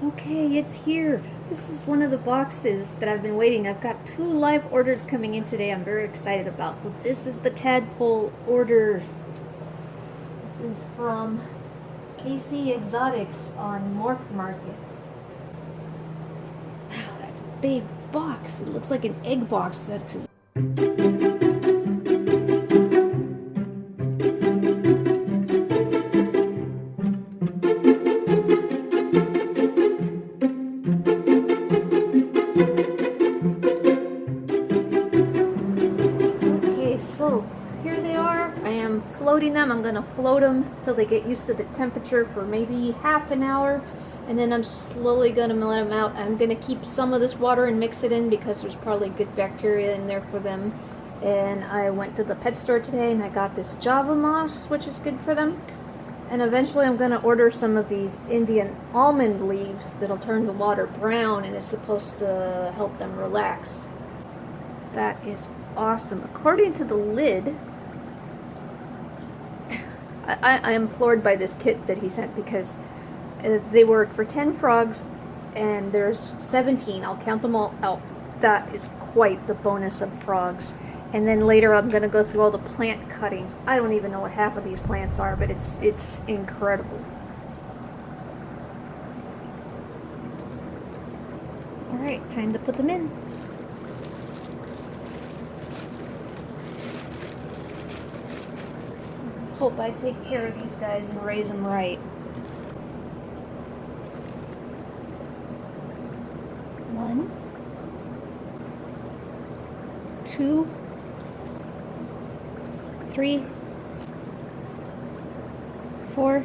Okay, it's here. This is one of the boxes that I've been waiting. I've got 2 live orders coming in today I'm very excited about. So this is the tadpole order. This is from KCExotics on Morph Market. Wow, that's a big box. It looks like an egg box. That's okay, so here they are. I am floating them. I'm going to float them till they get used to the temperature for maybe half an hour. And then I'm slowly going to let them out. I'm going to keep some of this water and mix it in because there's probably good bacteria in there for them. And I went to the pet store today and I got this Java moss, which is good for them. And eventually I'm going to order some of these Indian almond leaves that'll turn the water brown and is supposed to help them relax. That is awesome. According to the lid, I am floored by this kit that he sent because they work for 10 frogs and there's 17. I'll count them all out. That is quite the bonus of frogs. And then later I'm going to go through all the plant cuttings. I don't even know what half of these plants are, but it's incredible. Alright, time to put them in. Hope I take care of these guys and raise them right. 1, 2, 3, 4,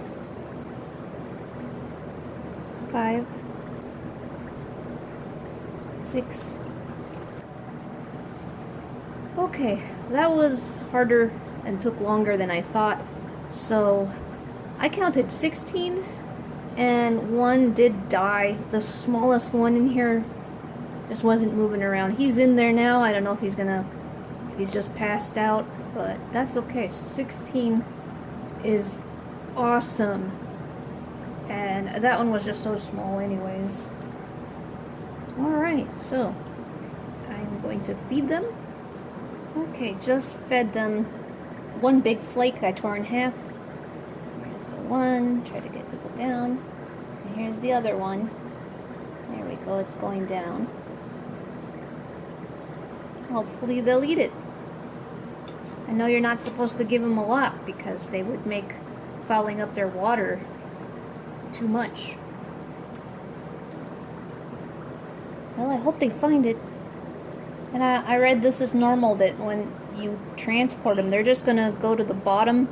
5, 6. Okay, that was harder and took longer than I thought. So I counted 16 and one did die. The smallest one in here just wasn't moving around. He's in there now. I don't know if he's just passed out, but that's okay. 16 is awesome. And that one was just so small anyways. Alright, so I'm going to feed them. Okay, just fed them one big flake I tore in half. Here's the one. Try to get people down. And here's the other one. There we go. It's going down. Hopefully they'll eat it. I know you're not supposed to give them a lot because they would make fouling up their water too much. Well, I hope they find it. And I read this is normal, that when you transport them, they're just going to go to the bottom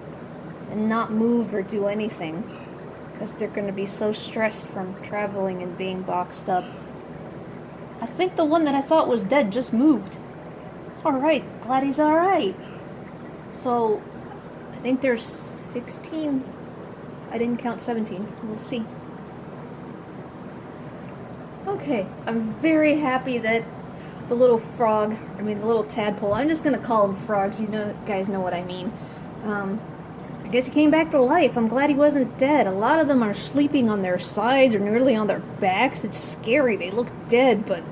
and not move or do anything because they're going to be so stressed from traveling and being boxed up. I think the one that I thought was dead just moved. Alright, glad he's alright. So, I think there's 16. I didn't count 17. We'll see. Okay, I'm very happy that the little the little tadpole, I'm just gonna call them frogs, guys know what I mean. I guess he came back to life. I'm glad he wasn't dead. A lot of them are sleeping on their sides or nearly on their backs. It's scary. They look dead, but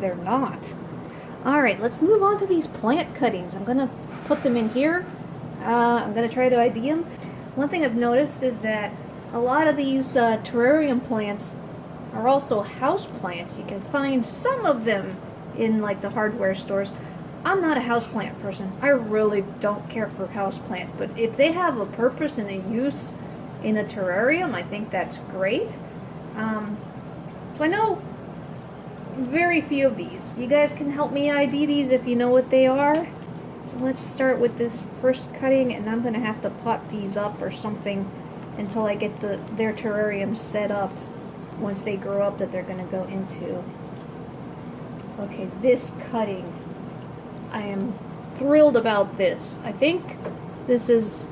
they're not. Alright, let's move on to these plant cuttings. I'm gonna put them in here. I'm gonna try to ID them. One thing I've noticed is that a lot of these terrarium plants are also house plants. You can find some of them in like the hardware stores. I'm not a houseplant person. I really don't care for houseplants, but if they have a purpose and a use in a terrarium, I think that's great. So I know very few of these. You guys can help me ID these if you know what they are. So let's start with this first cutting, and I'm gonna have to pot these up or something until I get their terrarium set up once they grow up that they're gonna go into. Okay, this cutting, I am thrilled about this. I think this is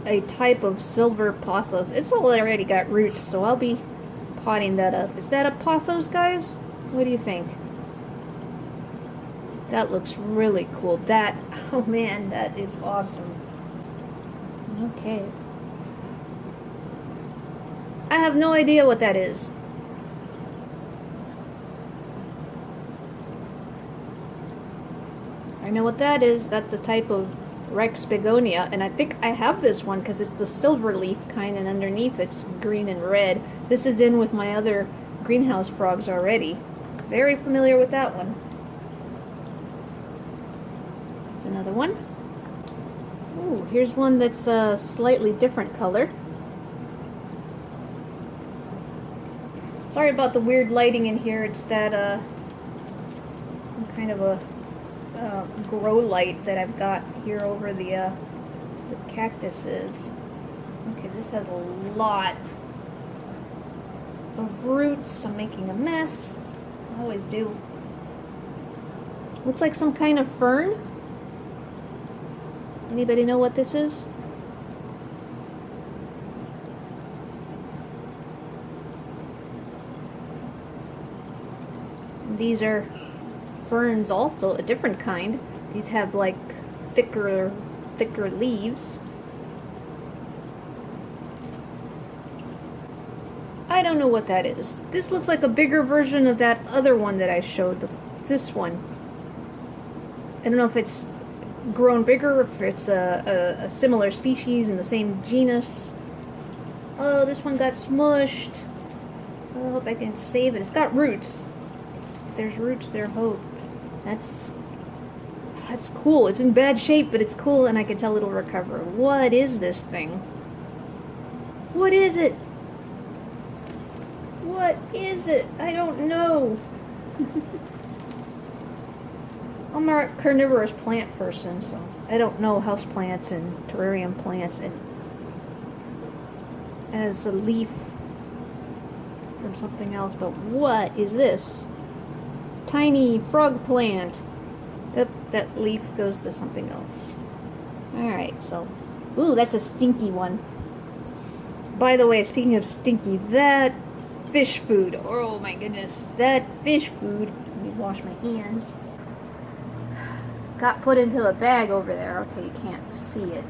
a type of silver pothos. It's already got roots, so I'll be potting that up. Is that a pothos, guys? What do you think? That looks really cool. Oh man, that is awesome. Okay. I have no idea what that is. I know what that is. That's a type of Rex Begonia, and I think I have this one because it's the silver leaf kind, and underneath it's green and red. This is in with my other greenhouse frogs already. Very familiar with that one. There's another one. Ooh, here's one that's a slightly different color. Sorry about the weird lighting in here. It's that some kind of a grow light that I've got here over the cactuses. Okay, this has a lot of roots. I'm making a mess. I always do. Looks like some kind of fern. Anybody know what this is? These are ferns also, a different kind. These have like thicker leaves. I don't know what that is. This looks like a bigger version of that other one that I showed, this one. I don't know if it's grown bigger, if it's a similar species in the same genus. Oh, this one got smushed. I hope I can save it. It's got roots. If there's roots, there's hope. That's cool. It's in bad shape, but it's cool, and I can tell it'll recover. What is this thing? What is it? What is it? I don't know. I'm a carnivorous plant person, so I don't know houseplants and terrarium plants and as a leaf from something else, but what is this? Tiny frog plant. Yep, that leaf goes to something else. Alright, so, ooh, that's a stinky one. By the way, speaking of stinky, that fish food, oh my goodness, that fish food, let me wash my hands, got put into a bag over there. Okay, you can't see it.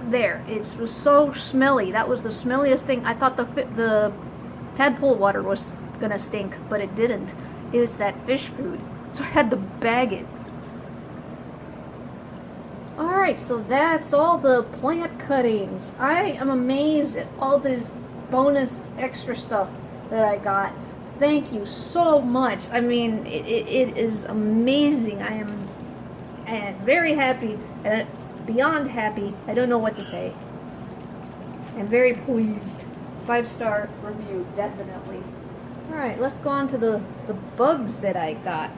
There, it was so smelly. That was the smelliest thing. I thought the tadpole water was gonna stink, but it didn't. It was that fish food, so I had to bag it. Alright, so that's all the plant cuttings. I am amazed at all this bonus extra stuff that I got. Thank you so much. I mean, it is amazing. I am very happy, beyond happy. I don't know what to say. I'm very pleased. 5-star review, definitely. Alright, let's go on to the bugs that I got.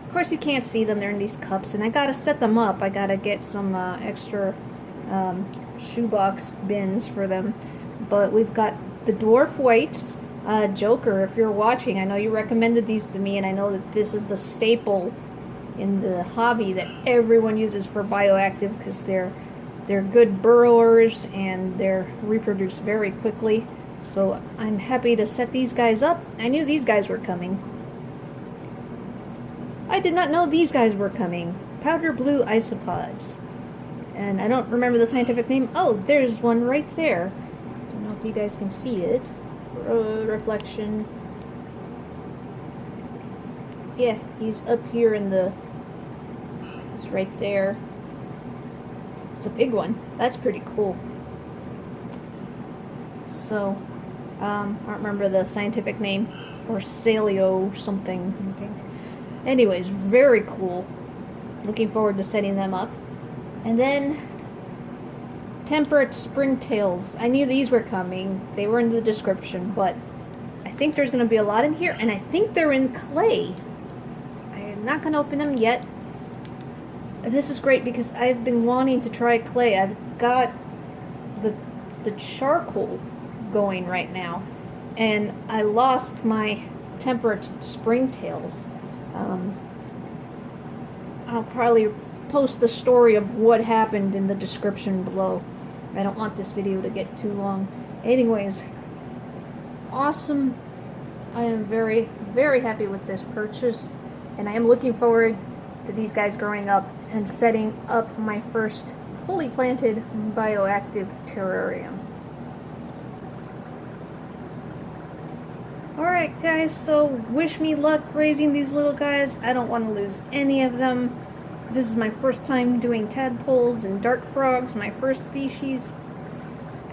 Of course, you can't see them. They're in these cups, and I gotta set them up. I gotta get some extra shoebox bins for them. But we've got the dwarf whites. Joker, if you're watching, I know you recommended these to me, and I know that this is the staple in the hobby that everyone uses for bioactive because they're good burrowers and they're reproduce very quickly. So I'm happy to set these guys up. I knew these guys were coming. I did not know these guys were coming. Powder blue isopods. And I don't remember the scientific name. Oh, there's one right there. Don't know if you guys can see it. Reflection. Yeah, he's up here in the... He's right there. It's a big one. That's pretty cool. So, I don't remember the scientific name. Or Salio something. Okay. Anyways, very cool. Looking forward to setting them up. And then... Temperate Springtails. I knew these were coming. They were in the description, but I think there's going to be a lot in here, and I think they're in clay. I am not going to open them yet. This is great because I've been wanting to try clay. I've got the charcoal going right now, and I lost my Temperate Springtails. I'll probably post the story of what happened in the description below. I don't want this video to get too long. Anyways, awesome. I am very, very happy with this purchase, and I am looking forward to these guys growing up and setting up my first fully planted bioactive terrarium. Alright guys, so wish me luck raising these little guys. I don't want to lose any of them. This is my first time doing tadpoles and dart frogs, my first species.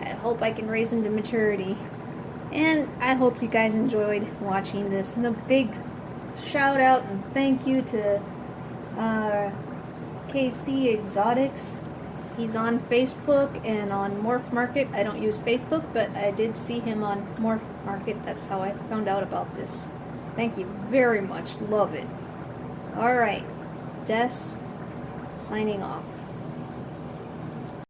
I hope I can raise them to maturity. And I hope you guys enjoyed watching this. And a big shout out and thank you to KCExotics. He's on Facebook and on Morph Market. I don't use Facebook, but I did see him on Morph Market. That's how I found out about this. Thank you very much. Love it. Alright. Des, signing off.